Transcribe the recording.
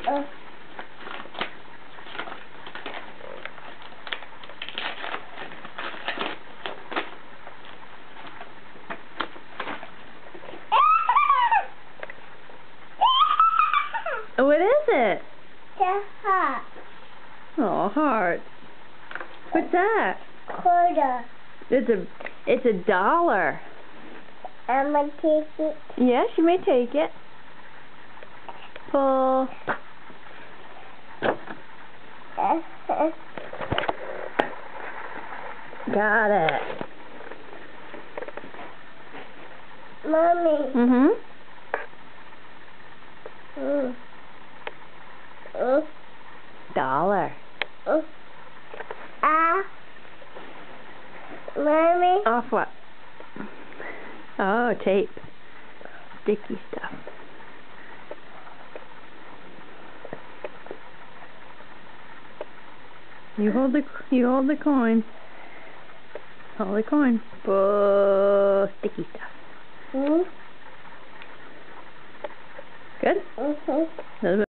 What is it? The heart. Oh, heart. What's that? Quarter. It's a dollar. I'm gonna take it. Yes, you may take it. Pull. Got it. Mommy. Mhm. Dollar. Mommy. Off what? Oh, tape. Sticky stuff. You hold the coin. Hold the coin. Sticky stuff. Good? Mhm. A little bit.